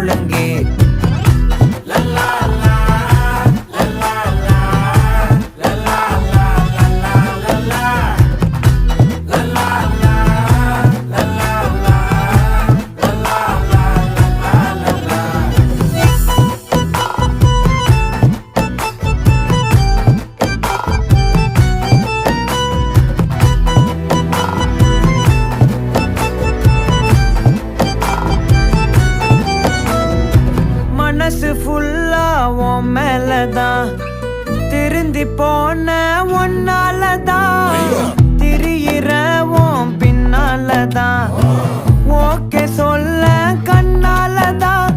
முழங்கே மனசு ஃபுல்லா உன் மேலதான் திருந்தி போன ஒன்னாலதான் திரியிற உன் பின்னாலதான் ஓகே சொல்ல கண்ணாலதான்